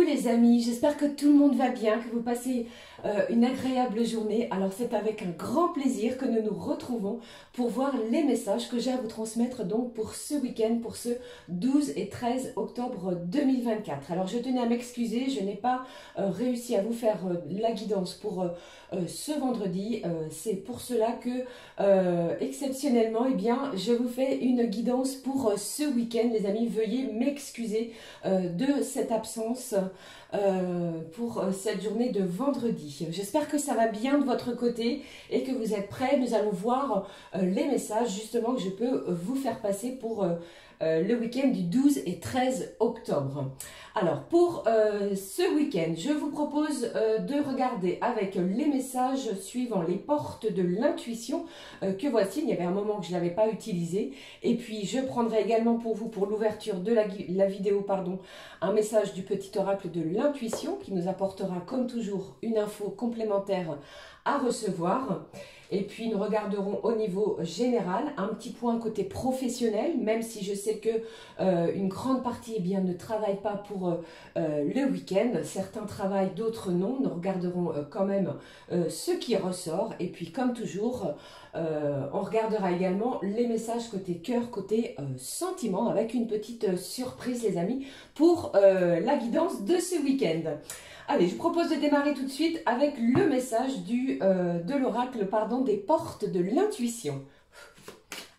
les amis, j'espère que tout le monde va bien, que vous passez une agréable journée. Alors c'est avec un grand plaisir que nous nous retrouvons pour voir les messages que j'ai à vous transmettre donc pour ce week-end, pour ce 12 et 13 octobre 2024. Alors je tenais à m'excuser, je n'ai pas réussi à vous faire la guidance pour ce vendredi. C'est pour cela que exceptionnellement, eh bien, je vous fais une guidance pour ce week-end. Les amis, veuillez m'excuser de cette absence pour cette journée de vendredi. J'espère que ça va bien de votre côté et que vous êtes prêts. Nous allons voir les messages justement que je peux vous faire passer pour le week-end du 12 et 13 octobre. Alors pour ce week-end, je vous propose de regarder avec les messages suivants, les portes de l'intuition que voici. Il y avait un moment que je ne l'avais pas utilisé. Et puis je prendrai également pour vous, pour l'ouverture de la vidéo, pardon, un message du petit oracle de l'intuition qui nous apportera comme toujours une info complémentaire à recevoir. Et puis nous regarderons au niveau général un petit point côté professionnel, même si je sais que une grande partie ne travaille pas pour le week-end. Certains travaillent, d'autres non. Nous regarderons quand même ce qui ressort. Et puis comme toujours, on regardera également les messages côté cœur, côté sentiment, avec une petite surprise les amis pour la guidance de ce week-end. Allez, je vous propose de démarrer tout de suite avec le message de l'oracle, pardon, des portes de l'intuition.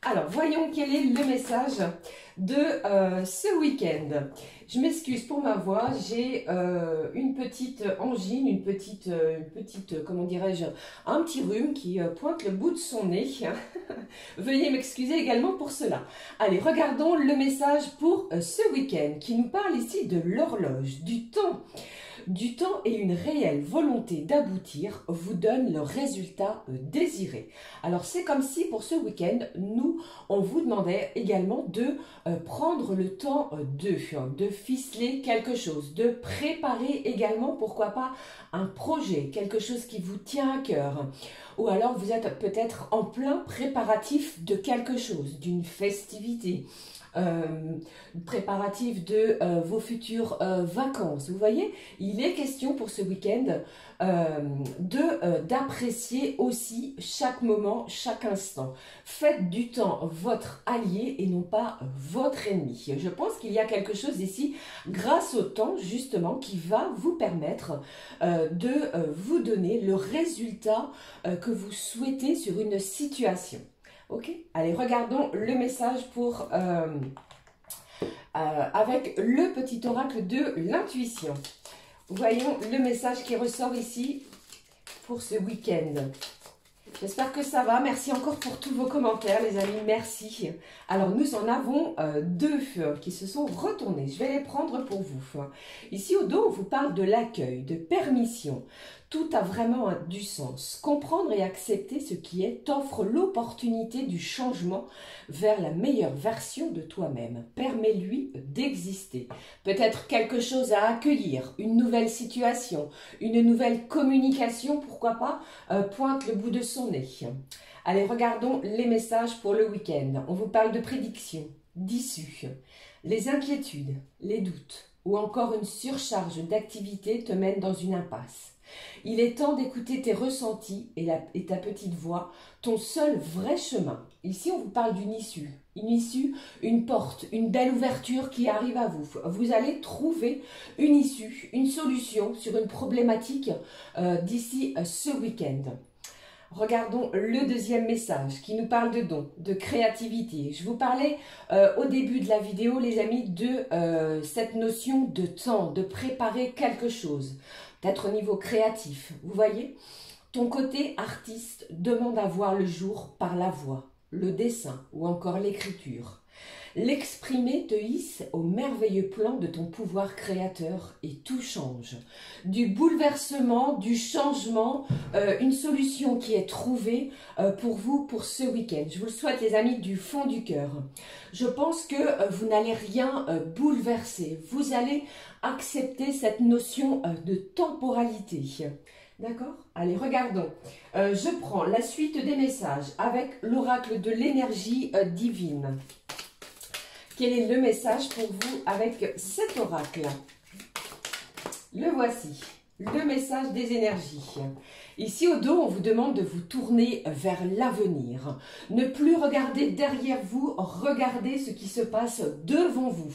Alors, voyons quel est le message de ce week-end. Je m'excuse pour ma voix, j'ai une petite angine, une petite comment dirais-je, un petit rhume qui pointe le bout de son nez. Veuillez m'excuser également pour cela. Allez, regardons le message pour ce week-end qui nous parle ici de l'horloge, du temps. Du temps et une réelle volonté d'aboutir vous donnent le résultat désiré. Alors c'est comme si pour ce week-end, on vous demandait également de prendre le temps de ficeler quelque chose, de préparer également, pourquoi pas, un projet, quelque chose qui vous tient à cœur. Ou alors vous êtes peut-être en plein préparatif de quelque chose, d'une festivité. Préparatif de vos futures vacances. Vous voyez, il est question pour ce week-end d'apprécier aussi chaque moment, chaque instant. Faites du temps votre allié et non pas votre ennemi. Je pense qu'il y a quelque chose ici, grâce au temps justement, qui va vous permettre de vous donner le résultat que vous souhaitez sur une situation. Ok, allez, regardons le message pour avec le petit oracle de l'intuition. Voyons le message qui ressort ici pour ce week-end. J'espère que ça va. Merci encore pour tous vos commentaires, les amis. Merci. Alors, nous en avons deux qui se sont retournés. Je vais les prendre pour vous. Ici, au dos, on vous parle de l'accueil, de permission. Tout a vraiment du sens. Comprendre et accepter ce qui est t'offre l'opportunité du changement vers la meilleure version de toi-même. Permets-lui d'exister. Peut-être quelque chose à accueillir, une nouvelle situation, une nouvelle communication, pourquoi pas, pointe le bout de son nez. Allez, regardons les messages pour le week-end. On vous parle de prédiction, d'issue. Les inquiétudes, les doutes ou encore une surcharge d'activité te mènent dans une impasse. Il est temps d'écouter tes ressentis et ta petite voix, ton seul vrai chemin. Ici, on vous parle d'une issue, une porte, une belle ouverture qui arrive à vous. Vous allez trouver une issue, une solution sur une problématique d'ici ce week-end. Regardons le deuxième message qui nous parle de dons, de créativité. Je vous parlais au début de la vidéo, les amis, de cette notion de temps, de préparer quelque chose, peut-être au niveau créatif. Vous voyez, ton côté artiste demande à voir le jour par la voix, le dessin ou encore l'écriture. L'exprimer te hisse au merveilleux plan de ton pouvoir créateur et tout change. Du bouleversement, du changement, une solution qui est trouvée pour vous pour ce week-end. Je vous le souhaite les amis du fond du cœur. Je pense que vous n'allez rien bouleverser. Vous allez accepter cette notion de temporalité. D'accord? Allez, regardons. Je prends la suite des messages avec l'oracle de l'énergie divine. Quel est le message pour vous avec cet oracle? Le voici, le message des énergies. Ici au dos, on vous demande de vous tourner vers l'avenir. Ne plus regarder derrière vous, regardez ce qui se passe devant vous.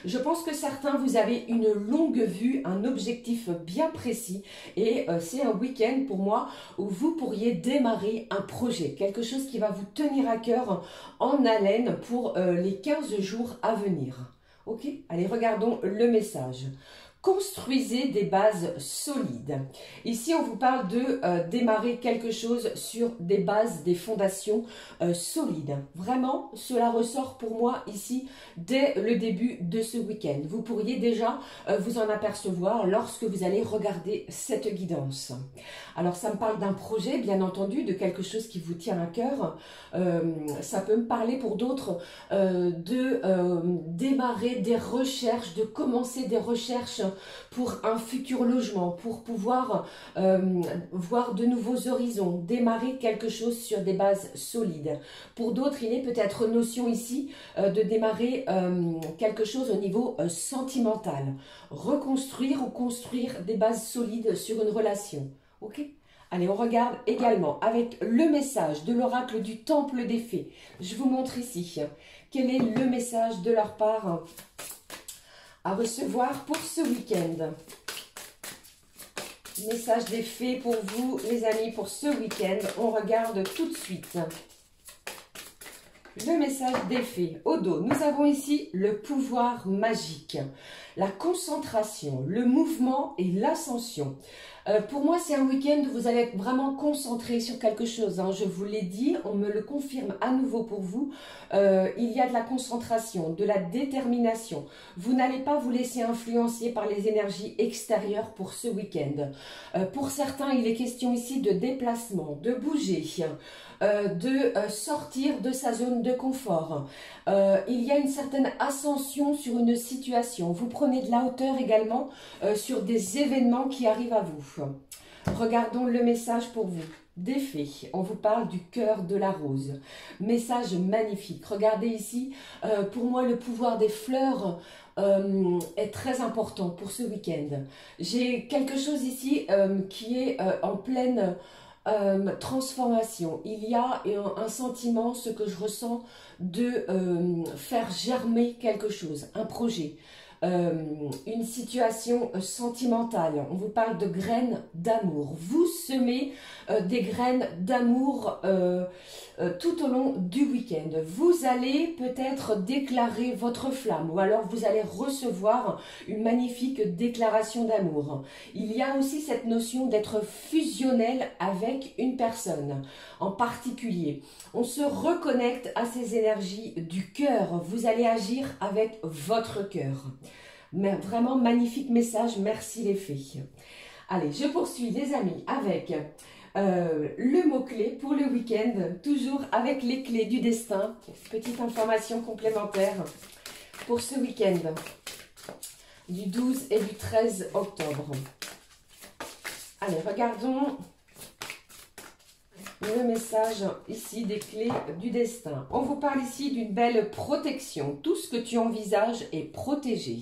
Je pense que certains, vous avez une longue vue, un objectif bien précis et c'est un week-end pour moi où vous pourriez démarrer un projet, quelque chose qui va vous tenir à cœur en haleine pour les 15 jours à venir. Ok? Allez, regardons le message. Construisez des bases solides. Ici, on vous parle de démarrer quelque chose sur des bases, des fondations solides. Vraiment, cela ressort pour moi ici dès le début de ce week-end. Vous pourriez déjà vous en apercevoir lorsque vous allez regarder cette guidance. Alors, ça me parle d'un projet, bien entendu, de quelque chose qui vous tient à cœur. Ça peut me parler pour d'autres de démarrer des recherches, de commencer des recherches pour un futur logement, pour pouvoir voir de nouveaux horizons, démarrer quelque chose sur des bases solides. Pour d'autres, il est peut-être notion ici de démarrer quelque chose au niveau sentimental, reconstruire ou construire des bases solides sur une relation. Ok ? Allez, on regarde également avec le message de l'oracle du Temple des Fées. Je vous montre ici quel est le message de leur part à recevoir pour ce week-end. Message des fées pour vous, les amis, pour ce week-end. On regarde tout de suite. Le message des fées. Au dos, nous avons ici le pouvoir magique, la concentration, le mouvement et l'ascension. Pour moi, c'est un week-end où vous allez être vraiment concentré sur quelque chose. Je vous l'ai dit, on me le confirme à nouveau pour vous. Il y a de la concentration, de la détermination. Vous n'allez pas vous laisser influencer par les énergies extérieures pour ce week-end. Pour certains, il est question ici de déplacement, de bouger, de sortir de sa zone de confort. Il y a une certaine ascension sur une situation. Vous prenez de la hauteur également sur des événements qui arrivent à vous. Regardons le message pour vous. Des fées, on vous parle du cœur de la rose. Message magnifique. Regardez ici, pour moi le pouvoir des fleurs est très important pour ce week-end. J'ai quelque chose ici qui est en pleine transformation. Il y a un sentiment, ce que je ressens, de faire germer quelque chose, un projet. Une situation sentimentale. On vous parle de graines d'amour. Vous semez des graines d'amour tout au long du week-end. Vous allez peut-être déclarer votre flamme ou alors vous allez recevoir une magnifique déclaration d'amour. Il y a aussi cette notion d'être fusionnel avec une personne en particulier. On se reconnecte à ces énergies du cœur. Vous allez agir avec votre cœur. Mais vraiment magnifique message, merci les fées. Allez, je poursuis les amis avec le mot-clé pour le week-end, toujours avec les clés du destin. Petite information complémentaire pour ce week-end du 12 et du 13 octobre. Allez, regardons le message ici des clés du destin. On vous parle ici d'une belle protection. Tout ce que tu envisages est protégé.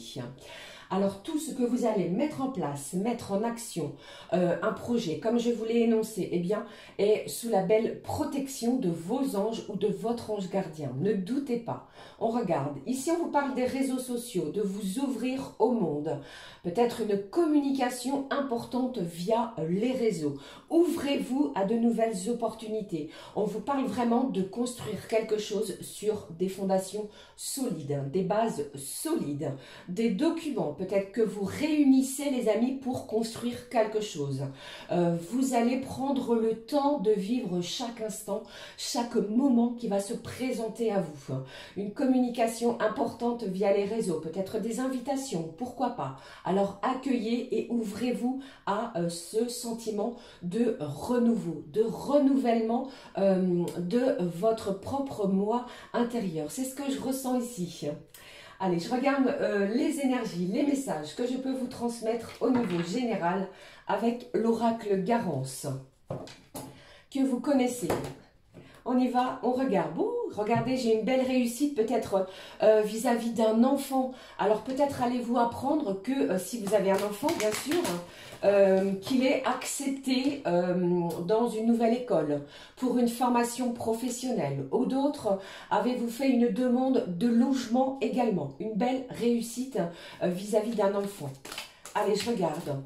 Alors tout ce que vous allez mettre en place, mettre en action, un projet, comme je vous l'ai énoncé, eh bien, est sous la belle protection de vos anges ou de votre ange gardien. Ne doutez pas. On regarde. Ici, on vous parle des réseaux sociaux, de vous ouvrir au monde. Peut-être une communication importante via les réseaux. Ouvrez-vous à de nouvelles opportunités. On vous parle vraiment de construire quelque chose sur des fondations solides, des bases solides, des documents. Peut-être que vous réunissez les amis pour construire quelque chose. Vous allez prendre le temps de vivre chaque instant, chaque moment qui va se présenter à vous. Une communication importante via les réseaux, peut-être des invitations, pourquoi pas. Alors accueillez et ouvrez-vous à ce sentiment de renouveau, de renouvellement de votre propre moi intérieur. C'est ce que je ressens ici. Allez, je regarde les énergies, les messages que je peux vous transmettre au niveau général avec l'oracle Garance, que vous connaissez. On y va, on regarde. Ouh, Regardez, j'ai une belle réussite peut-être vis-à-vis d'un enfant. Alors peut-être allez-vous apprendre que si vous avez un enfant, bien sûr, qu'il est accepté dans une nouvelle école pour une formation professionnelle. Ou d'autres, avez-vous fait une demande de logement également. Une belle réussite vis-à-vis d'un enfant. Allez, je regarde.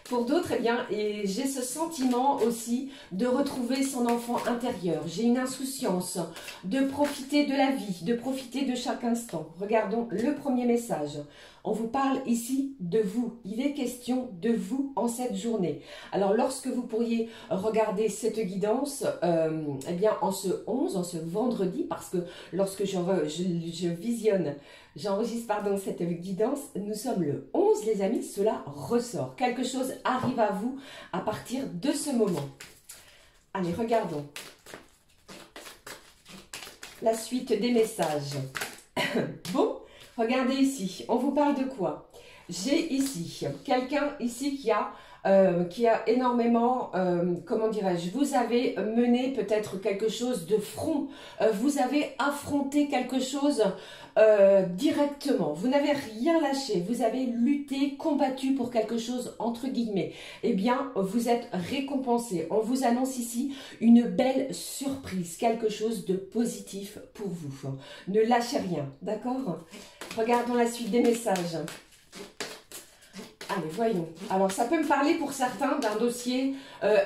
Pour d'autres, eh bien, et j'ai ce sentiment aussi de retrouver son enfant intérieur. J'ai une insouciance de profiter de la vie, de profiter de chaque instant. Regardons le premier message. On vous parle ici de vous. Il est question de vous en cette journée. Alors, lorsque vous pourriez regarder cette guidance, eh bien, en ce 11, en ce vendredi, parce que lorsque je visionne, j'enregistre cette guidance, nous sommes le 11, les amis, cela ressort. Quelque chose arrive à vous à partir de ce moment. Allez, regardons la suite des messages. Bon, regardez ici, on vous parle de quoi? J'ai ici quelqu'un ici qui a énormément, comment dirais-je, vous avez mené peut-être quelque chose de front, vous avez affronté quelque chose directement, vous n'avez rien lâché, vous avez lutté, combattu pour quelque chose entre guillemets, eh bien vous êtes récompensé. On vous annonce ici une belle surprise, quelque chose de positif pour vous. Ne lâchez rien, d'accord? Regardons la suite des messages. Allez, voyons. Alors, ça peut me parler pour certains d'un dossier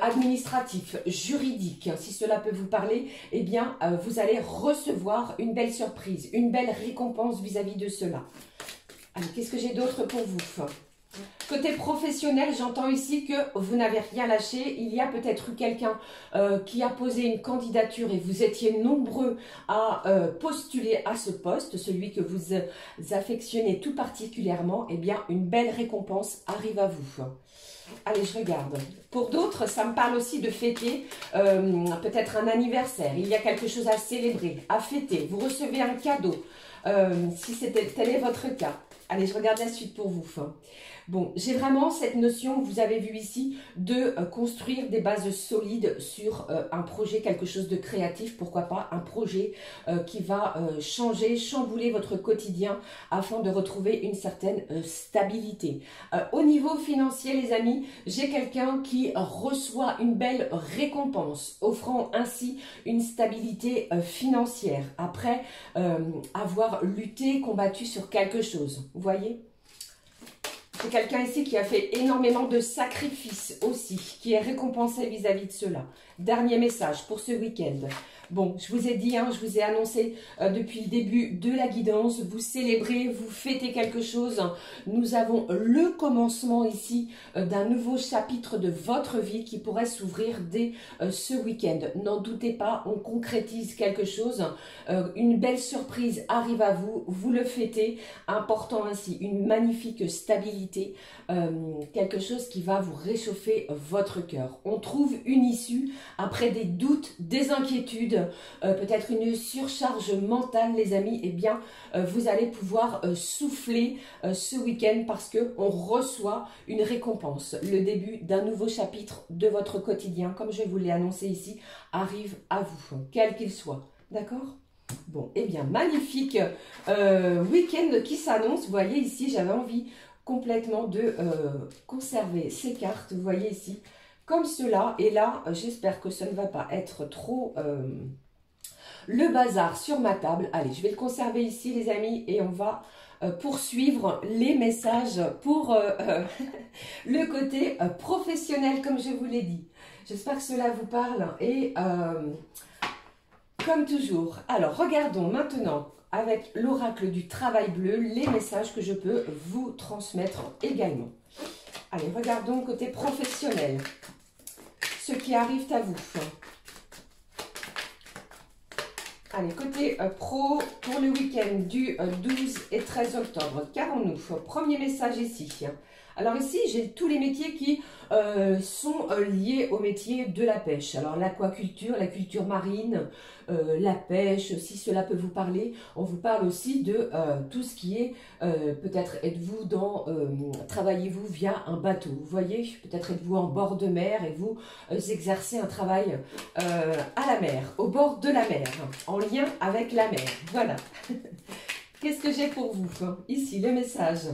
administratif, juridique. Si cela peut vous parler, eh bien, vous allez recevoir une belle surprise, une belle récompense vis-à-vis de cela. Allez, qu'est-ce que j'ai d'autre pour vous? Côté professionnel, j'entends ici que vous n'avez rien lâché. Il y a peut-être eu quelqu'un qui a posé une candidature et vous étiez nombreux à postuler à ce poste, celui que vous affectionnez tout particulièrement. Eh bien, une belle récompense arrive à vous. Allez, je regarde. Pour d'autres, ça me parle aussi de fêter peut-être un anniversaire. Il y a quelque chose à célébrer, à fêter. Vous recevez un cadeau, si tel est votre cas. Allez, je regarde la suite pour vous. Bon, j'ai vraiment cette notion, vous avez vu ici, de construire des bases solides sur un projet, quelque chose de créatif, pourquoi pas un projet qui va changer, chambouler votre quotidien afin de retrouver une certaine stabilité. Au niveau financier, les amis, j'ai quelqu'un qui reçoit une belle récompense, offrant ainsi une stabilité financière après avoir lutté, combattu sur quelque chose. Vous voyez ? C'est quelqu'un ici qui a fait énormément de sacrifices aussi, qui est récompensé vis-à-vis de cela. Dernier message pour ce week-end. Bon, je vous ai dit, je vous ai annoncé depuis le début de la guidance, vous célébrez, vous fêtez quelque chose. Nous avons le commencement ici d'un nouveau chapitre de votre vie qui pourrait s'ouvrir dès ce week-end. N'en doutez pas, on concrétise quelque chose. Une belle surprise arrive à vous, vous le fêtez, important ainsi une magnifique stabilité, quelque chose qui va vous réchauffer votre cœur. On trouve une issue après des doutes, des inquiétudes, peut-être une surcharge mentale, les amis. Eh bien, vous allez pouvoir souffler ce week-end parce que on reçoit une récompense. Le début d'un nouveau chapitre de votre quotidien, comme je vous l'ai annoncé ici, arrive à vous, quel qu'il soit. D'accord ? Bon, eh bien, magnifique week-end qui s'annonce. Vous voyez ici, j'avais envie complètement de conserver ces cartes, vous voyez ici, comme cela. Et là, j'espère que ça ne va pas être trop le bazar sur ma table. Allez, je vais le conserver ici, les amis, et on va poursuivre les messages pour le côté professionnel, comme je vous l'ai dit. J'espère que cela vous parle et comme toujours. Alors, regardons maintenant avec l'oracle du travail bleu les messages que je peux vous transmettre également. Allez, regardons côté professionnel, ce qui arrive à vous. Allez, côté pro, pour le week-end du 12 et 13 octobre, qu'avons-nous? Premier message ici. Alors ici, j'ai tous les métiers qui sont liés au métier de la pêche. Alors l'aquaculture, la culture marine, la pêche, si cela peut vous parler. On vous parle aussi de tout ce qui est, peut-être êtes-vous dans, travaillez-vous via un bateau. Vous voyez, peut-être êtes-vous en bord de mer et vous exercez un travail à la mer, au bord de la mer, en lien avec la mer. Voilà. Qu'est-ce que j'ai pour vous? Ici, le message.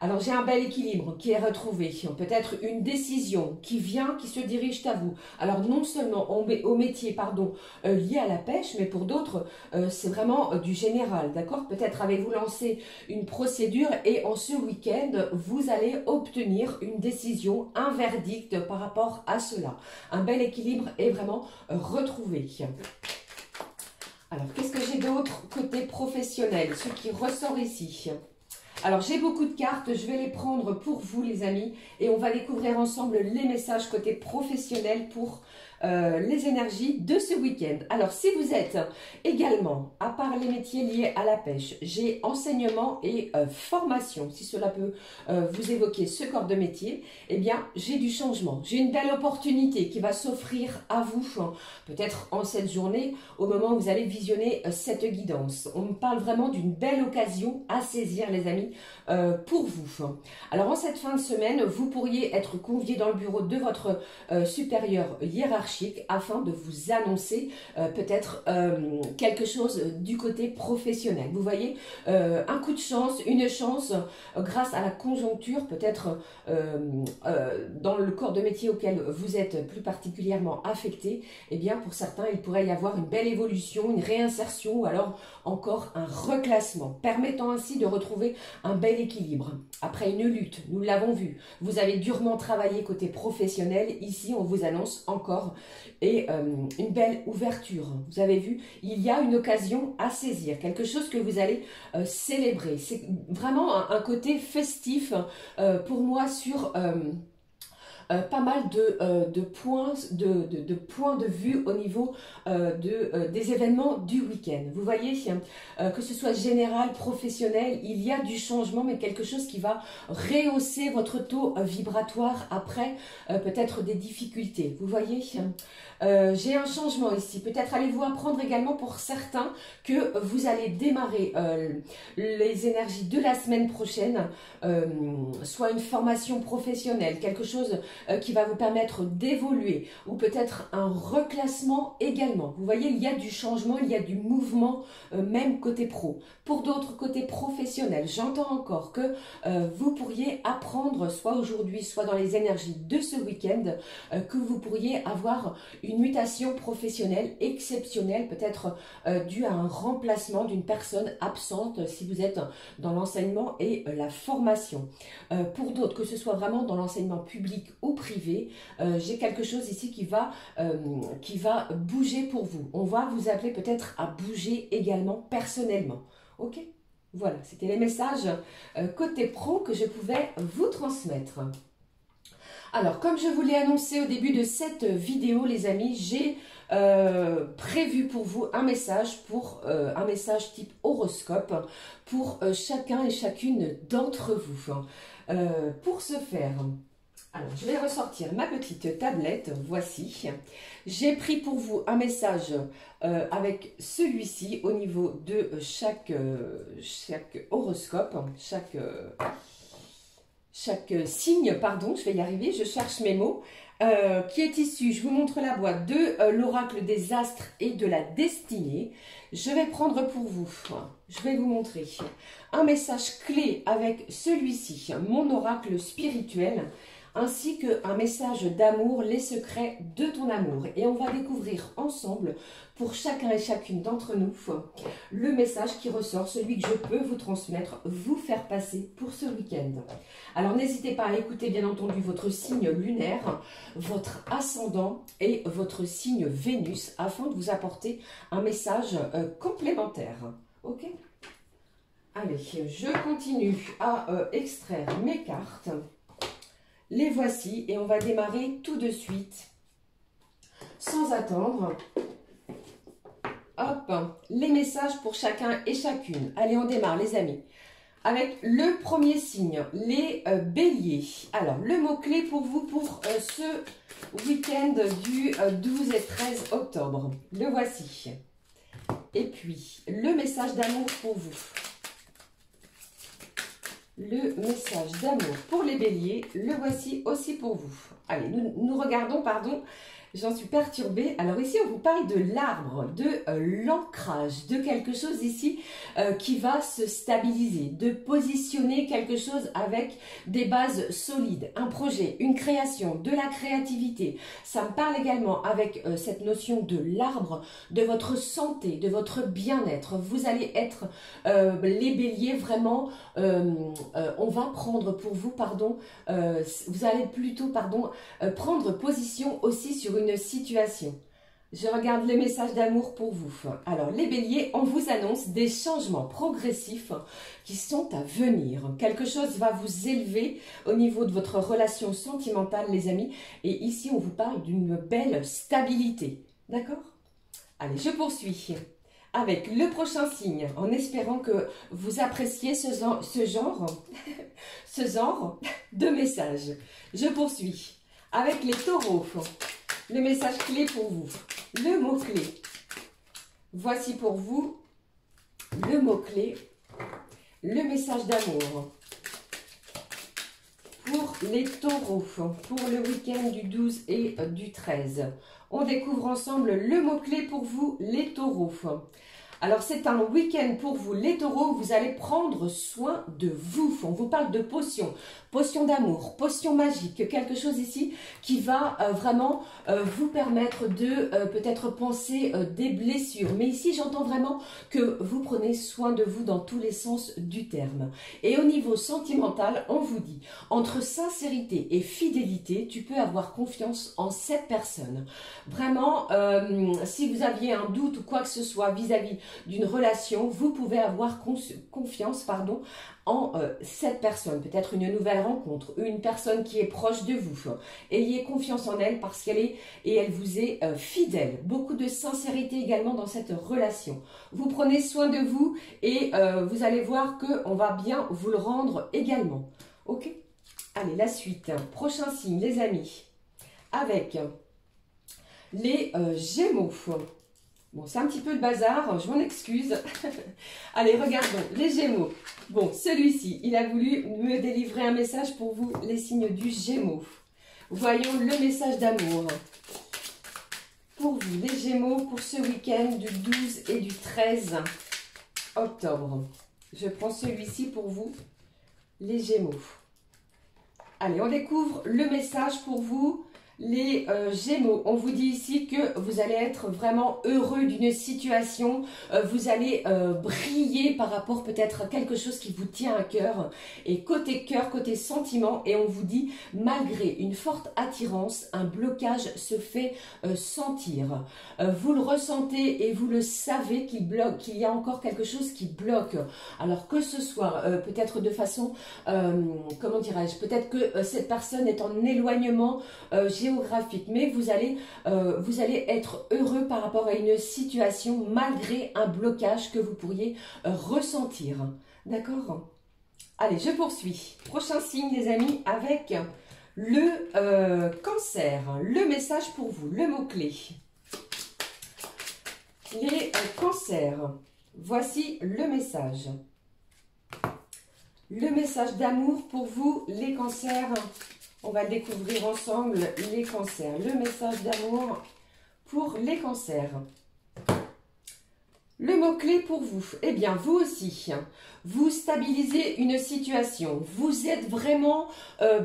Alors, j'ai un bel équilibre qui est retrouvé. Peut-être une décision qui vient, qui se dirige à vous. Alors, non seulement au métier, pardon, lié à la pêche, mais pour d'autres, c'est vraiment du général, d'accord? Peut-être avez-vous lancé une procédure et en ce week-end, vous allez obtenir une décision, un verdict par rapport à cela. Un bel équilibre est vraiment retrouvé. Alors, qu'est-ce que j'ai d'autre côté professionnel, ce qui ressort ici? Alors, j'ai beaucoup de cartes, je vais les prendre pour vous, les amis, et on va découvrir ensemble les messages côté professionnel pour les énergies de ce week-end. Alors, si vous êtes également, à part les métiers liés à la pêche, j'ai enseignement et formation, si cela peut vous évoquer ce corps de métier, eh bien, j'ai du changement. J'ai une belle opportunité qui va s'offrir à vous, hein, peut-être en cette journée, au moment où vous allez visionner cette guidance. On me parle vraiment d'une belle occasion à saisir, les amis, pour vous. Alors, en cette fin de semaine, vous pourriez être convié dans le bureau de votre supérieur hiérarchique afin de vous annoncer peut-être quelque chose du côté professionnel. Vous voyez, un coup de chance, une chance grâce à la conjoncture, peut-être dans le corps de métier auquel vous êtes plus particulièrement affecté. Eh bien, pour certains, il pourrait y avoir une belle évolution, une réinsertion ou alors encore un reclassement, permettant ainsi de retrouver un bel équilibre. Après une lutte, nous l'avons vu, vous avez durement travaillé côté professionnel. Ici, on vous annonce encore et une belle ouverture. Vous avez vu, il y a une occasion à saisir, quelque chose que vous allez célébrer. C'est vraiment un côté festif pour moi sur pas mal de points de vue au niveau des événements du week-end. Vous voyez, que ce soit général, professionnel, il y a du changement, mais quelque chose qui va rehausser votre taux vibratoire après peut-être des difficultés. Vous voyez, j'ai un changement ici. Peut-être allez-vous apprendre également pour certains que vous allez démarrer les énergies de la semaine prochaine, soit une formation professionnelle, quelque chose qui va vous permettre d'évoluer ou peut-être un reclassement également. Vous voyez, il y a du changement, il y a du mouvement, même côté pro. Pour d'autres, côté professionnel, j'entends encore que vous pourriez apprendre, soit aujourd'hui, soit dans les énergies de ce week-end, que vous pourriez avoir une mutation professionnelle exceptionnelle, peut-être due à un remplacement d'une personne absente si vous êtes dans l'enseignement et la formation. Pour d'autres, que ce soit vraiment dans l'enseignement public ou privé, j'ai quelque chose ici qui va bouger pour vous. On va vous appeler peut-être à bouger également personnellement. Ok? Voilà, c'était les messages côté pro que je pouvais vous transmettre. Alors, comme je vous l'ai annoncé au début de cette vidéo, les amis, j'ai prévu pour vous un message type horoscope pour chacun et chacune d'entre vous. Pour ce faire, alors je vais ressortir ma petite tablette, voici. J'ai pris pour vous un message avec celui-ci au niveau de chaque horoscope, chaque signe, pardon, je vais y arriver, je cherche mes mots, qui est issu, je vous montre la boîte, de l'oracle des astres et de la destinée. Je vais prendre pour vous, je vais vous montrer un message clé avec celui-ci, mon oracle spirituel, ainsi qu'un message d'amour, les secrets de ton amour. Et on va découvrir ensemble, pour chacun et chacune d'entre nous, le message qui ressort, celui que je peux vous transmettre, vous faire passer pour ce week-end. Alors n'hésitez pas à écouter bien entendu votre signe lunaire, votre ascendant et votre signe Vénus, afin de vous apporter un message complémentaire. Ok ? Allez, je continue à extraire mes cartes. Les voici et on va démarrer tout de suite, sans attendre. Hop, les messages pour chacun et chacune. Allez, on démarre les amis. avec le premier signe, les béliers. Alors, le mot-clé pour vous pour ce week-end du 12 et 13 octobre. Le voici. Et puis, le message d'amour pour vous. Le message d'amour pour les béliers, le voici aussi pour vous. Allez, nous regardons, pardon, j'en suis perturbée. Alors ici, on vous parle de l'arbre, de l'ancrage, de quelque chose ici qui va se stabiliser, de positionner quelque chose avec des bases solides, un projet, une création, de la créativité. Ça me parle également avec cette notion de l'arbre, de votre santé, de votre bien-être. Vous allez être, les béliers, vraiment, on va prendre pour vous, pardon, vous allez plutôt, pardon, prendre position aussi sur une situation. Je regarde les messages d'amour pour vous. Alors, les béliers, on vous annonce des changements progressifs qui sont à venir. Quelque chose va vous élever au niveau de votre relation sentimentale, les amis. Et ici, on vous parle d'une belle stabilité. D'accord? Allez, je poursuis avec le prochain signe, en espérant que vous appréciez ce genre de message. Je poursuis avec les taureaux. Le message clé pour vous, le mot-clé. Voici pour vous le mot-clé, le message d'amour. Pour les taureaux, pour le week-end du 12 et du 13. On découvre ensemble le mot-clé pour vous, les taureaux. Alors, c'est un week-end pour vous, les taureaux, vous allez prendre soin de vous. On vous parle de potion, potion d'amour, potion magique, quelque chose ici qui va vraiment vous permettre de peut-être penser des blessures. Mais ici, j'entends vraiment que vous prenez soin de vous dans tous les sens du terme. Et au niveau sentimental, on vous dit, entre sincérité et fidélité, tu peux avoir confiance en cette personne. Vraiment, si vous aviez un doute ou quoi que ce soit vis-à-vis d'une relation, vous pouvez avoir confiance, pardon, en cette personne, peut-être une nouvelle rencontre, une personne qui est proche de vous. Ayez confiance en elle parce qu'elle est et elle vous est fidèle. Beaucoup de sincérité également dans cette relation. Vous prenez soin de vous et vous allez voir qu'on va bien vous le rendre également. Ok? Allez, la suite. Prochain signe, les amis. Avec les Gémeaux. Bon, c'est un petit peu le bazar, je m'en excuse. Allez, regardons, les Gémeaux. Bon, celui-ci, il a voulu me délivrer un message pour vous, les signes du Gémeaux. Voyons le message d'amour. Pour vous, les Gémeaux, pour ce week-end du 12 et du 13 octobre. Je prends celui-ci pour vous, les Gémeaux. Allez, on découvre le message pour vous. Les Gémeaux, on vous dit ici que vous allez être vraiment heureux d'une situation, vous allez briller par rapport peut-être à quelque chose qui vous tient à cœur, et côté cœur, côté sentiment, et on vous dit, malgré une forte attirance, un blocage se fait sentir. Vous le ressentez et vous le savez qu'il y a encore quelque chose qui bloque. Alors que ce soit peut-être de façon, comment dirais-je, peut-être que cette personne est en éloignement géographique, mais vous allez être heureux par rapport à une situation malgré un blocage que vous pourriez ressentir. D'accord? Allez, je poursuis. Prochain signe, les amis, avec le cancer. Le message pour vous, le mot-clé. Les cancers. Voici le message. Le message d'amour pour vous, les cancers. On va découvrir ensemble les cancers. Le message d'amour pour les cancers. Le mot-clé pour vous, eh bien vous aussi, vous stabilisez une situation, vous êtes vraiment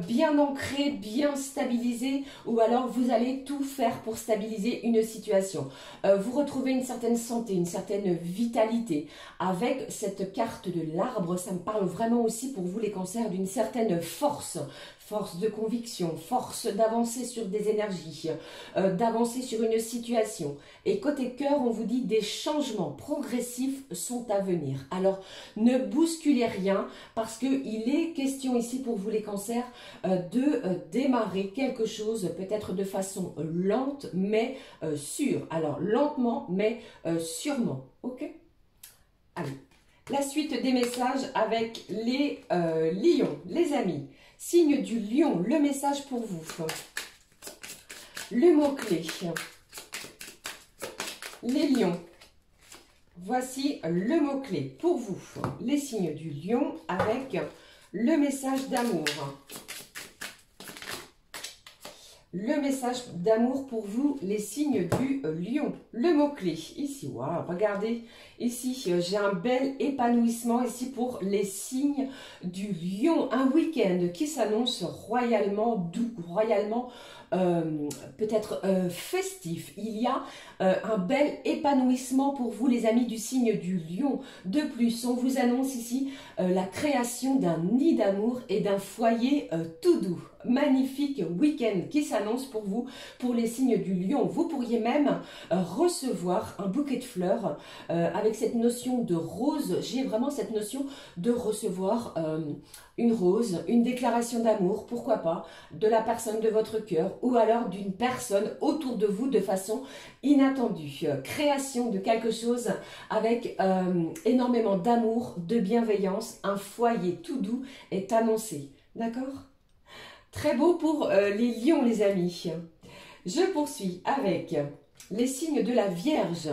bien ancré, bien stabilisé, ou alors vous allez tout faire pour stabiliser une situation. Vous retrouvez une certaine santé, une certaine vitalité. Avec cette carte de l'arbre, ça me parle vraiment aussi pour vous les cancers d'une certaine force. Force de conviction, force d'avancer sur des énergies, d'avancer sur une situation. Et côté cœur, on vous dit des changements progressifs sont à venir. Alors, ne bousculez rien parce qu'il est question ici pour vous les cancers de démarrer quelque chose peut-être de façon lente mais sûre. Alors, lentement mais sûrement. Ok? Allez. La suite des messages avec les lions, les amis. Signe du lion, le message pour vous. Le mot-clé. Les lions. Voici le mot-clé pour vous. Les signes du lion avec le message d'amour. Le message d'amour pour vous, les signes du lion. Le mot-clé, ici, waouh, regardez, ici, j'ai un bel épanouissement ici pour les signes du lion. Un week-end qui s'annonce royalement doux, royalement peut-être festif. Il y a un bel épanouissement pour vous, les amis du signe du lion. De plus, on vous annonce ici la création d'un nid d'amour et d'un foyer tout doux. Magnifique week-end qui s'annonce pour vous, pour les signes du lion. Vous pourriez même recevoir un bouquet de fleurs avec cette notion de rose. J'ai vraiment cette notion de recevoir une rose, une déclaration d'amour, pourquoi pas, de la personne de votre cœur ou alors d'une personne autour de vous de façon inattendue. Création de quelque chose avec énormément d'amour, de bienveillance. Un foyer tout doux est annoncé. D'accord ? Très beau pour les lions, les amis. Je poursuis avec les signes de la Vierge.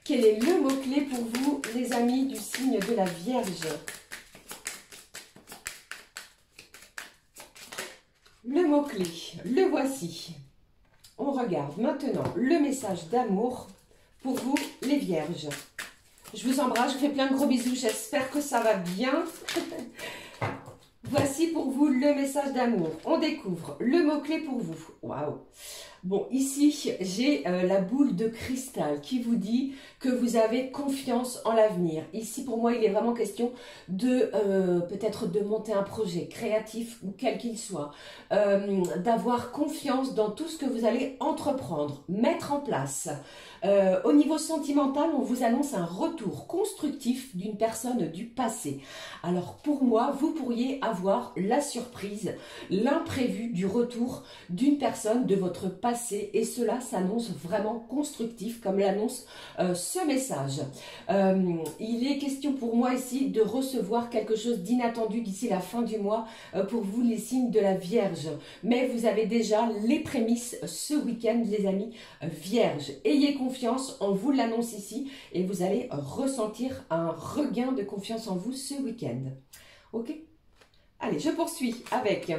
Quel est le mot-clé pour vous, les amis du signe de la Vierge? Le mot-clé, le voici. On regarde maintenant le message d'amour pour vous, les Vierges. Je vous embrasse, je vous fais plein de gros bisous. J'espère que ça va bien. Voici pour vous le message d'amour. On découvre le mot-clé pour vous. Waouh! Bon, ici, j'ai la boule de cristal qui vous dit que vous avez confiance en l'avenir. Ici, pour moi, il est vraiment question de peut-être de monter un projet créatif ou quel qu'il soit. D'avoir confiance dans tout ce que vous allez entreprendre, mettre en place. Au niveau sentimental, on vous annonce un retour constructif d'une personne du passé. Alors pour moi, vous pourriez avoir la surprise, l'imprévu du retour d'une personne de votre passé et cela s'annonce vraiment constructif comme l'annonce ce message. Il est question pour moi ici de recevoir quelque chose d'inattendu d'ici la fin du mois pour vous les signes de la Vierge. Mais vous avez déjà les prémices ce week-end les amis Vierge. Ayez confiance, on vous l'annonce ici et vous allez ressentir un regain de confiance en vous ce week-end. Ok? Allez, je poursuis avec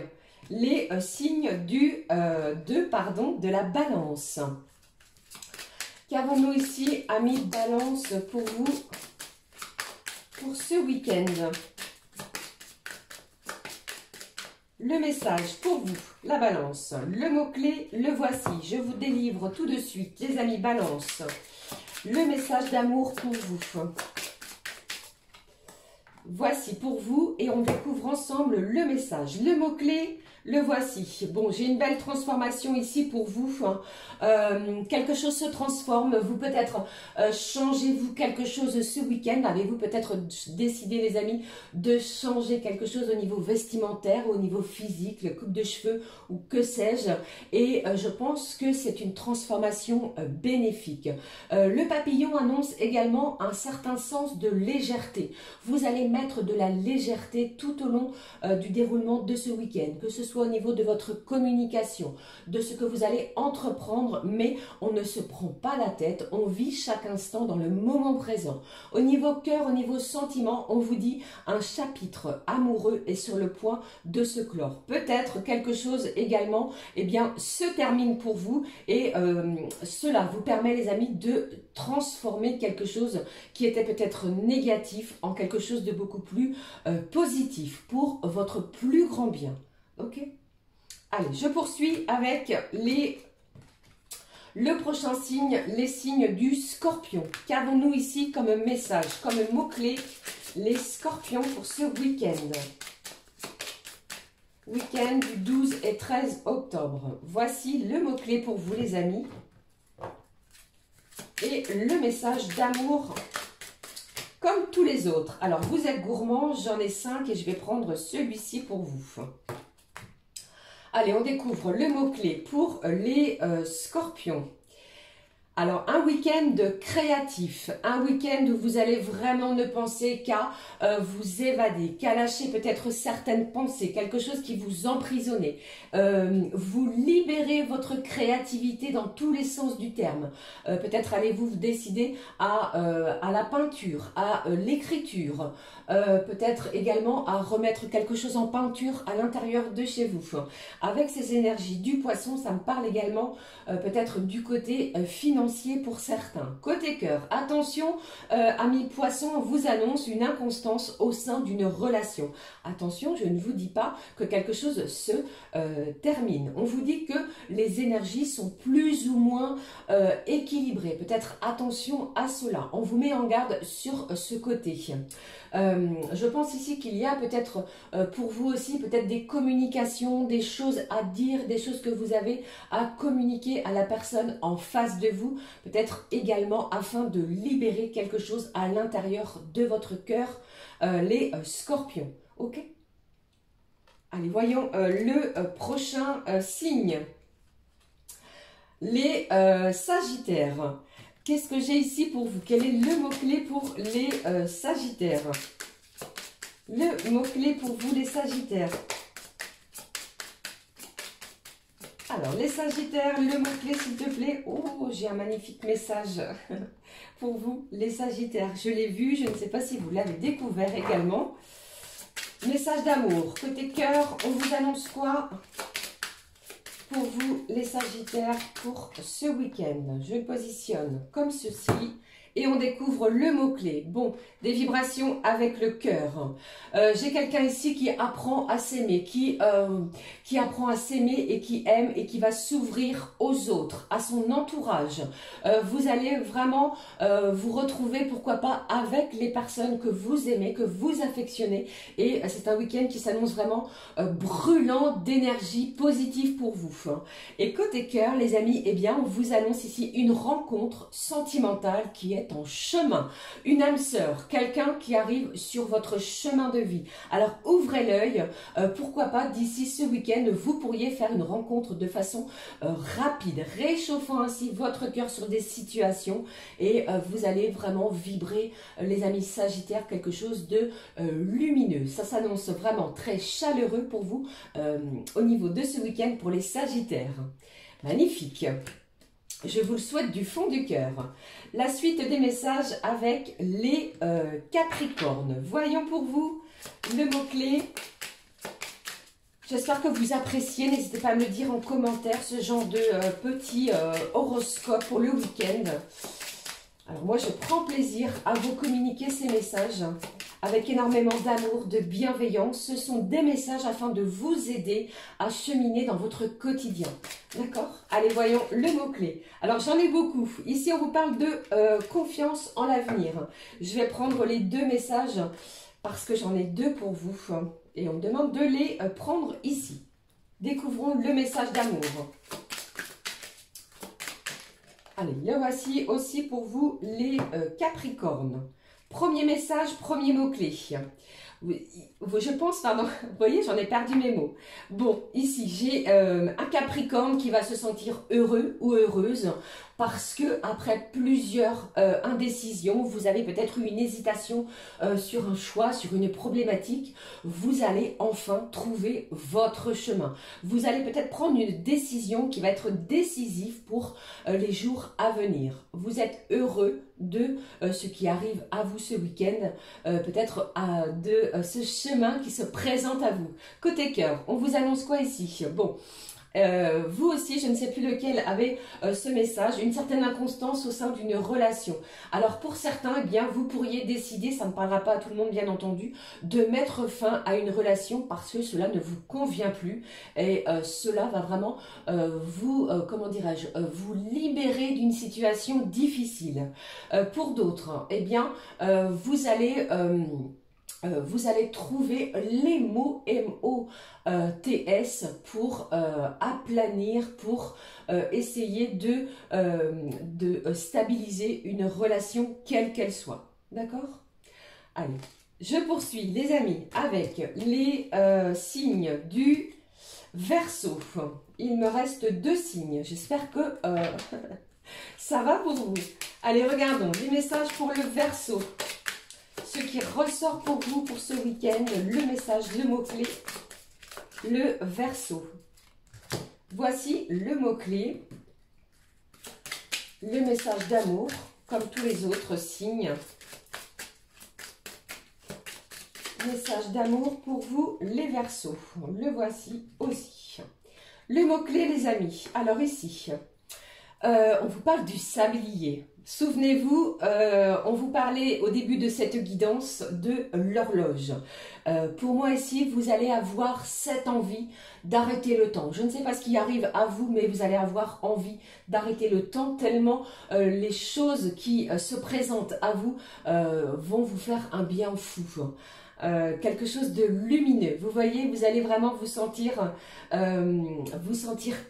les signes de la balance. Qu'avons-nous ici, amis balance, pour vous, pour ce week-end? Le message pour vous, la balance, le mot-clé, le voici. Je vous délivre tout de suite, les amis balance, le message d'amour pour vous. Voici pour vous et on découvre ensemble le message. Le mot-clé, le voici. Bon, j'ai une belle transformation ici pour vous. Quelque chose se transforme. Vous peut-être changez-vous quelque chose ce week-end. Avez-vous peut-être décidé, les amis, de changer quelque chose au niveau vestimentaire, au niveau physique, le coupe de cheveux ou que sais-je. Et je pense que c'est une transformation bénéfique. Le papillon annonce également un certain sens de légèreté. Vous allez mettre de la légèreté tout au long du déroulement de ce week-end, que ce soit au niveau de votre communication, de ce que vous allez entreprendre, mais on ne se prend pas la tête, on vit chaque instant dans le moment présent. Au niveau cœur, au niveau sentiment, on vous dit un chapitre amoureux est sur le point de se clore. Peut-être quelque chose également, eh bien, se termine pour vous et cela vous permet, les amis, de transformer quelque chose qui était peut-être négatif en quelque chose de beaucoup plus positif pour votre plus grand bien. Ok? Allez, je poursuis avec le prochain signe, les signes du Scorpion. Qu'avons-nous ici comme message, comme mot-clé, les Scorpions pour ce week-end? Week-end du 12 et 13 octobre. Voici le mot-clé pour vous, les amis. Et le message d'amour comme tous les autres. Alors, vous êtes gourmand, j'en ai 5 et je vais prendre celui-ci pour vous. Allez, on découvre le mot-clé pour les scorpions. Alors, un week-end créatif, un week-end où vous allez vraiment ne penser qu'à vous évader, qu'à lâcher peut-être certaines pensées, quelque chose qui vous emprisonnait. Vous libérez votre créativité dans tous les sens du terme. Peut-être allez-vous décider à la peinture, à l'écriture, peut-être également à remettre quelque chose en peinture à l'intérieur de chez vous. Avec ces énergies du poisson, ça me parle également peut-être du côté financier pour certains. Côté cœur, attention, amis poissons, on vous annonce une inconstance au sein d'une relation. Attention, je ne vous dis pas que quelque chose se termine. On vous dit que les énergies sont plus ou moins équilibrées. Peut-être attention à cela. On vous met en garde sur ce côté. Je pense ici qu'il y a peut-être pour vous aussi peut-être des communications, des choses à dire, des choses que vous avez à communiquer à la personne en face de vous, peut-être également afin de libérer quelque chose à l'intérieur de votre cœur, les scorpions. Ok? Allez, voyons le prochain signe. Les sagittaires. Qu'est-ce que j'ai ici pour vous? Quel est le mot-clé pour les sagittaires? Le mot-clé pour vous, les sagittaires. Alors, les sagittaires, le mot-clé, s'il te plaît. Oh, j'ai un magnifique message pour vous, les sagittaires. Je l'ai vu, je ne sais pas si vous l'avez découvert également. Message d'amour. Côté cœur, on vous annonce quoi pour vous, les sagittaires, pour ce week-end? Je le positionne comme ceci. Et on découvre le mot-clé. Bon, des vibrations avec le cœur. J'ai quelqu'un ici qui apprend à s'aimer, qui apprend à s'aimer et qui aime et qui va s'ouvrir aux autres, à son entourage. Vous allez vraiment vous retrouver, pourquoi pas, avec les personnes que vous aimez, que vous affectionnez. Et c'est un week-end qui s'annonce vraiment brûlant d'énergie positive pour vous. Et côté cœur, les amis, eh bien, on vous annonce ici une rencontre sentimentale qui est en chemin, une âme sœur, quelqu'un qui arrive sur votre chemin de vie. Alors ouvrez l'œil, pourquoi pas d'ici ce week-end vous pourriez faire une rencontre de façon rapide, réchauffant ainsi votre cœur sur des situations et vous allez vraiment vibrer, les amis sagittaires, quelque chose de lumineux. Ça s'annonce vraiment très chaleureux pour vous au niveau de ce week-end pour les sagittaires. Magnifique! Je vous le souhaite du fond du cœur. La suite des messages avec les Capricornes. Voyons pour vous le mot-clé. J'espère que vous appréciez. N'hésitez pas à me le dire en commentaire, ce genre de petit horoscope pour le week-end. Alors moi, je prends plaisir à vous communiquer ces messages avec énormément d'amour, de bienveillance. Ce sont des messages afin de vous aider à cheminer dans votre quotidien. D'accord? Allez, voyons le mot-clé. Alors, j'en ai beaucoup. Ici, on vous parle de confiance en l'avenir. Je vais prendre les deux messages parce que j'en ai deux pour vous. Et on me demande de les prendre ici. Découvrons le message d'amour. Allez, le voici aussi pour vous, les Capricornes. Premier message, premier mot-clé. Je pense, pardon, vous voyez, j'en ai perdu mes mots. Bon, ici, j'ai un Capricorne qui va se sentir heureux ou heureuse parce que après plusieurs indécisions, vous avez peut-être eu une hésitation sur un choix, sur une problématique. Vous allez enfin trouver votre chemin. Vous allez peut-être prendre une décision qui va être décisive pour les jours à venir. Vous êtes heureux de ce qui arrive à vous ce week-end, peut-être de ce chemin qui se présente à vous. Côté cœur, on vous annonce quoi ici? Bon, vous aussi, je ne sais plus lequel avait ce message, une certaine inconstance au sein d'une relation. Alors pour certains, eh bien, vous pourriez décider, ça ne parlera pas à tout le monde bien entendu, de mettre fin à une relation parce que cela ne vous convient plus et cela va vraiment comment dirais-je, vous libérer d'une situation difficile. Pour d'autres, eh bien, vous allez trouver les mots M-O-T-S pour aplanir, pour essayer de stabiliser une relation quelle qu'elle soit. D'accord? Allez, je poursuis les amis avec les signes du Verseau. Il me reste deux signes. J'espère que Ça va pour vous? Allez, regardons les messages pour le Verseau. Ce qui ressort pour vous pour ce week-end, le message, le mot-clé, le Verseau. Voici le mot-clé, le message d'amour, comme tous les autres signes. Message d'amour pour vous, les Verseaux. Le voici aussi. Le mot-clé, les amis. Alors ici, on vous parle du sablier. Souvenez-vous, on vous parlait au début de cette guidance de l'horloge. Pour moi ici, vous allez avoir cette envie d'arrêter le temps. Je ne sais pas ce qui arrive à vous, mais vous allez avoir envie d'arrêter le temps tellement les choses qui se présentent à vous vont vous faire un bien fou. Quelque chose de lumineux. Vous voyez, vous allez vraiment vous sentir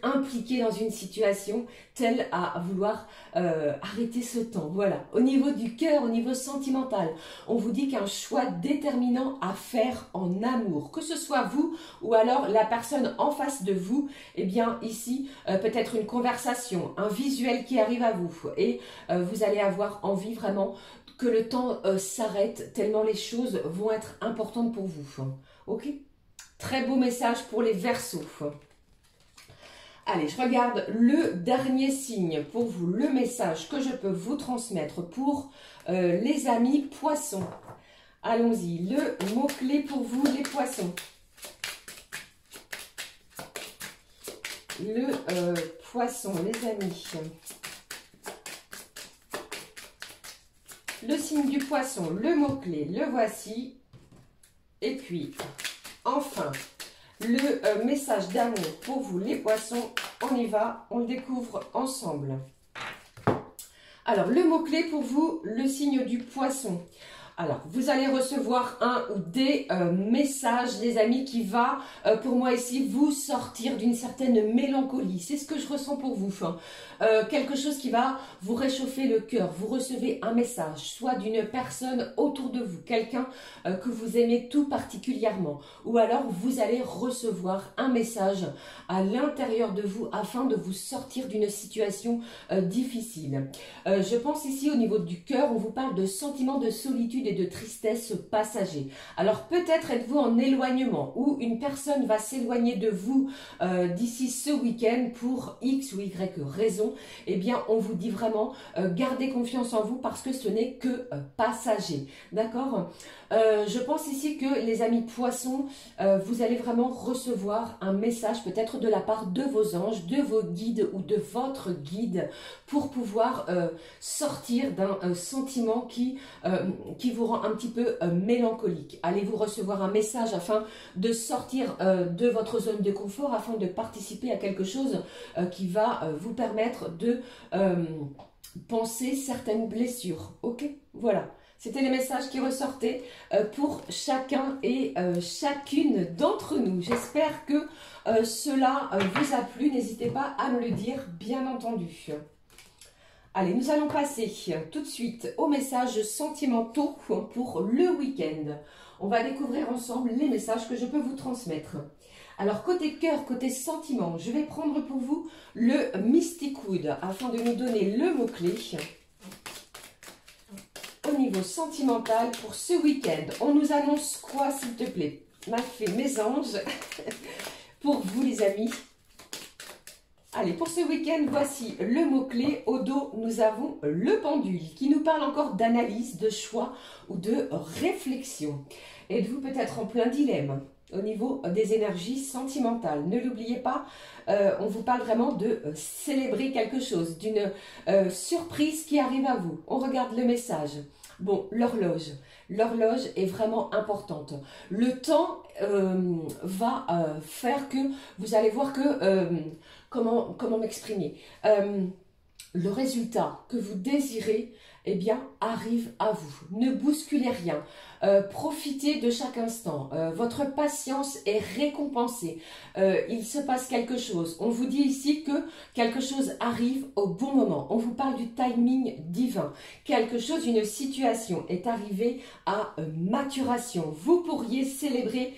impliqué dans une situation telle à vouloir arrêter ce temps. Voilà. Au niveau du cœur, au niveau sentimental, on vous dit qu'un choix déterminant à faire en amour, que ce soit vous ou alors la personne en face de vous, eh bien ici, peut-être une conversation, un visuel qui arrive à vous et vous allez avoir envie vraiment que le temps s'arrête tellement les choses vont être importantes pour vous. Ok? Très beau message pour les Verseaux. Allez, je regarde le dernier signe pour vous, le message que je peux vous transmettre pour les amis Poissons. Allons-y, le mot-clé pour vous, les Poissons. Le Poisson, les amis. Le signe du Poisson, le mot-clé, le voici. Et puis, enfin, le message d'amour pour vous, les Poissons. On y va, on le découvre ensemble. Alors, le mot-clé pour vous, le signe du Poisson. Alors, vous allez recevoir un ou des messages, les amis, qui va, pour moi ici, vous sortir d'une certaine mélancolie. C'est ce que je ressens pour vous. Quelque chose qui va vous réchauffer le cœur. Vous recevez un message, soit d'une personne autour de vous, quelqu'un que vous aimez tout particulièrement. Ou alors, vous allez recevoir un message à l'intérieur de vous afin de vous sortir d'une situation difficile. Je pense ici, au niveau du cœur, on vous parle de sentiments de solitude et de tristesse passager. Alors peut-être êtes-vous en éloignement ou une personne va s'éloigner de vous d'ici ce week-end pour X ou Y raison. Eh bien on vous dit vraiment gardez confiance en vous parce que ce n'est que passager. D'accord? Je pense ici que les amis Poissons, vous allez vraiment recevoir un message peut-être de la part de vos anges, de vos guides ou de votre guide pour pouvoir sortir d'un sentiment qui vous rend un petit peu mélancolique. Allez-vous recevoir un message afin de sortir de votre zone de confort, afin de participer à quelque chose qui va vous permettre de penser certaines blessures. Ok? Voilà. C'était les messages qui ressortaient pour chacun et chacune d'entre nous. J'espère que cela vous a plu. N'hésitez pas à me le dire, bien entendu. Allez, nous allons passer tout de suite aux messages sentimentaux pour le week-end. On va découvrir ensemble les messages que je peux vous transmettre. Alors, côté cœur, côté sentiment, je vais prendre pour vous le Mystic Wood afin de nous donner le mot-clé. Au niveau sentimental pour ce week-end, on nous annonce quoi, s'il te plaît? M'a fait mes anges pour vous, les amis. Allez, pour ce week-end, voici le mot-clé. Au dos, nous avons le pendule qui nous parle encore d'analyse, de choix ou de réflexion. Êtes-vous peut-être en plein dilemme au niveau des énergies sentimentales? Ne l'oubliez pas, on vous parle vraiment de célébrer quelque chose, d'une surprise qui arrive à vous. On regarde le message. Bon, l'horloge. L'horloge est vraiment importante. Le temps va faire que vous allez voir que... comment m'exprimer, le résultat que vous désirez, eh bien, arrive à vous. Ne bousculez rien. Profitez de chaque instant. Votre patience est récompensée. Il se passe quelque chose. On vous dit ici que quelque chose arrive au bon moment. On vous parle du timing divin. Quelque chose, une situation est arrivée à maturation. Vous pourriez célébrer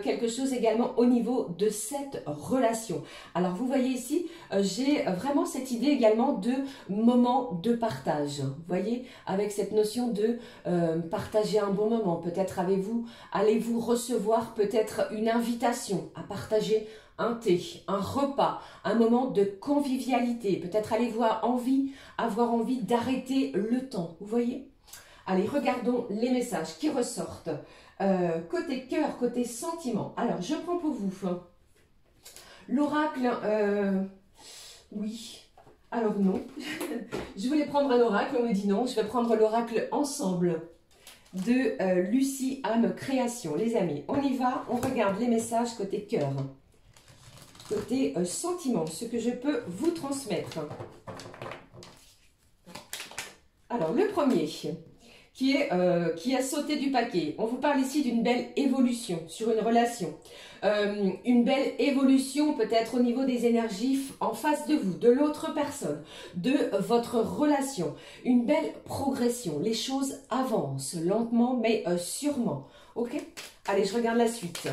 quelque chose également au niveau de cette relation. Alors vous voyez ici, j'ai vraiment cette idée également de moment de partage. Vous voyez, avec cette notion de partager un bon moment. Peut-être allez-vous recevoir peut-être une invitation à partager un thé, un repas, un moment de convivialité. Peut-être allez-vous avoir envie d'arrêter le temps. Vous voyez? Allez, regardons les messages qui ressortent. Côté cœur, côté sentiment. Alors, je prends pour vous l'oracle. Oui. Alors non. Je voulais prendre un oracle, on me dit non. Je vais prendre l'oracle ensemble de Lucie Âme Création. Les amis, on y va. On regarde les messages côté cœur. Côté sentiment, ce que je peux vous transmettre. Alors, le premier, qui a sauté du paquet. On vous parle ici d'une belle évolution sur une relation. Une belle évolution peut-être au niveau des énergies en face de vous, de l'autre personne, de votre relation. Une belle progression. Les choses avancent lentement mais sûrement. Ok? Allez, je regarde la suite.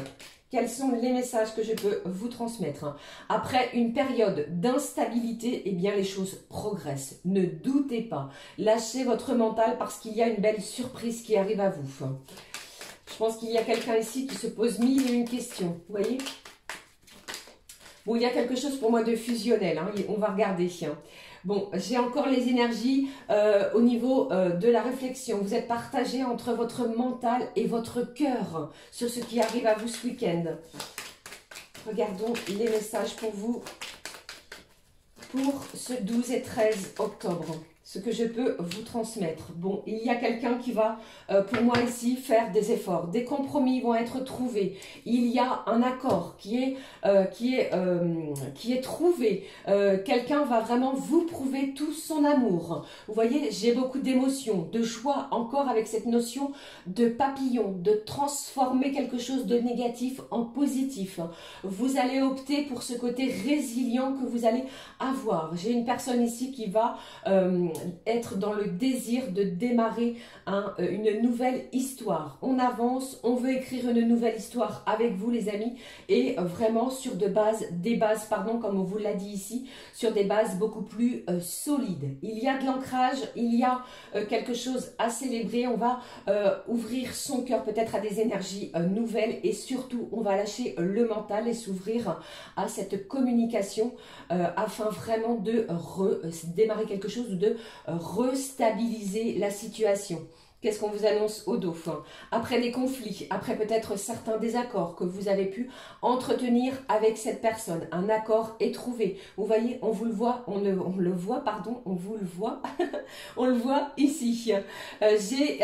Quels sont les messages que je peux vous transmettre? Après une période d'instabilité, eh bien les choses progressent. Ne doutez pas. Lâchez votre mental parce qu'il y a une belle surprise qui arrive à vous. Je pense qu'il y a quelqu'un ici qui se pose mille et une questions. Vous voyez? Bon, il y a quelque chose pour moi de fusionnel. Hein, on va regarder. Bon, j'ai encore les énergies au niveau de la réflexion. Vous êtes partagé entre votre mental et votre cœur sur ce qui arrive à vous ce week-end. Regardons les messages pour vous pour ce 12 et 13 octobre. Ce que je peux vous transmettre. Bon, il y a quelqu'un qui va, pour moi ici, faire des efforts. Des compromis vont être trouvés. Il y a un accord qui est trouvé. Quelqu'un va vraiment vous prouver tout son amour. Vous voyez, j'ai beaucoup d'émotions, de joie, encore avec cette notion de papillon, de transformer quelque chose de négatif en positif. Vous allez opter pour ce côté résilient que vous allez avoir. J'ai une personne ici qui va être dans le désir de démarrer une nouvelle histoire. On avance, on veut écrire une nouvelle histoire avec vous les amis et vraiment sur des bases, comme on vous l'a dit ici, sur des bases beaucoup plus solides. Il y a de l'ancrage, il y a quelque chose à célébrer, on va ouvrir son cœur peut-être à des énergies nouvelles et surtout on va lâcher le mental et s'ouvrir à cette communication afin vraiment de démarrer quelque chose ou de restabiliser la situation. Qu'est-ce qu'on vous annonce au dos? Après des conflits, après peut-être certains désaccords que vous avez pu entretenir avec cette personne, un accord est trouvé. Vous voyez, on vous le voit, on le voit ici. J'ai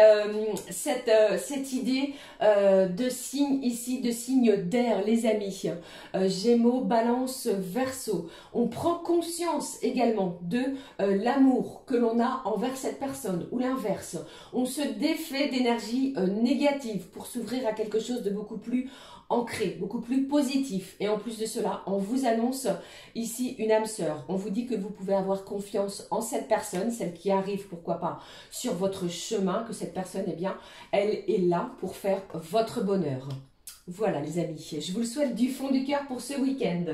cette idée de signe ici, de signe d'air, les amis. Gémeaux, Balance, Verseau. On prend conscience également de l'amour que l'on a envers cette personne ou l'inverse. On se défait d'énergie négative pour s'ouvrir à quelque chose de beaucoup plus ancré, beaucoup plus positif. Et en plus de cela, on vous annonce ici une âme sœur. On vous dit que vous pouvez avoir confiance en cette personne, celle qui arrive, pourquoi pas, sur votre chemin, que cette personne, eh bien, elle est là pour faire votre bonheur. Voilà les amis, je vous le souhaite du fond du cœur pour ce week-end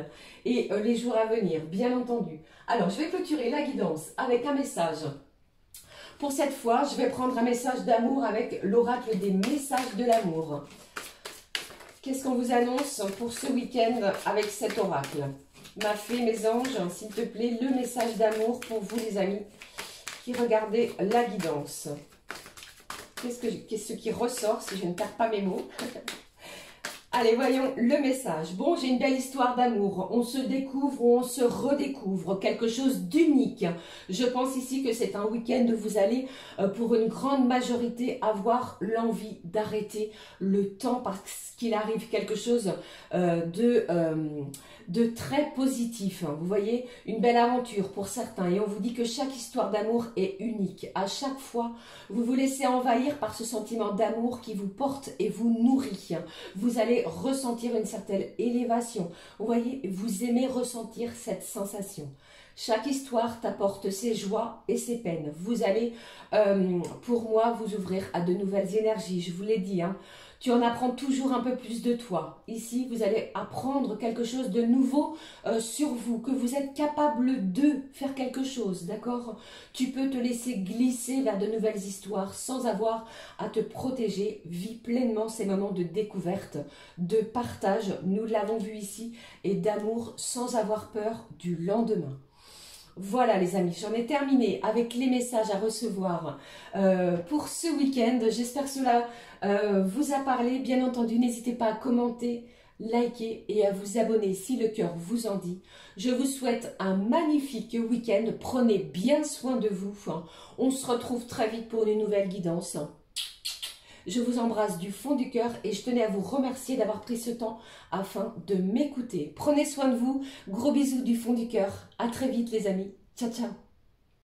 et les jours à venir, bien entendu. Alors, je vais clôturer la guidance avec un message. Pour cette fois, je vais prendre un message d'amour avec l'oracle des messages de l'amour. Qu'est-ce qu'on vous annonce pour ce week-end avec cet oracle? Ma fée, mes anges, s'il te plaît, le message d'amour pour vous les amis qui regardez la guidance. Qu'est-ce qui ressort si je ne perds pas mes mots? Allez, voyons le message. Bon, j'ai une belle histoire d'amour. On se découvre ou on se redécouvre. Quelque chose d'unique. Je pense ici que c'est un week-end où vous allez, pour une grande majorité, avoir l'envie d'arrêter le temps parce qu'il arrive quelque chose de très positif. Vous voyez, une belle aventure pour certains. Et on vous dit que chaque histoire d'amour est unique. À chaque fois, vous vous laissez envahir par ce sentiment d'amour qui vous porte et vous nourrit. Vous allez ressentir une certaine élévation. Vous voyez, vous aimez ressentir cette sensation. Chaque histoire t'apporte ses joies et ses peines. Vous allez, pour moi, vous ouvrir à de nouvelles énergies. Je vous l'ai dit, hein. Tu en apprends toujours un peu plus de toi. Ici, vous allez apprendre quelque chose de nouveau sur vous, que vous êtes capable de faire quelque chose, d'accord? Tu peux te laisser glisser vers de nouvelles histoires sans avoir à te protéger. Vis pleinement ces moments de découverte, de partage, nous l'avons vu ici, et d'amour sans avoir peur du lendemain. Voilà les amis, j'en ai terminé avec les messages à recevoir pour ce week-end. J'espère que cela vous a parlé. Bien entendu, n'hésitez pas à commenter, liker et à vous abonner si le cœur vous en dit. Je vous souhaite un magnifique week-end. Prenez bien soin de vous. On se retrouve très vite pour une nouvelle guidance. Je vous embrasse du fond du cœur et je tenais à vous remercier d'avoir pris ce temps afin de m'écouter. Prenez soin de vous. Gros bisous du fond du cœur. À très vite les amis. Ciao, ciao.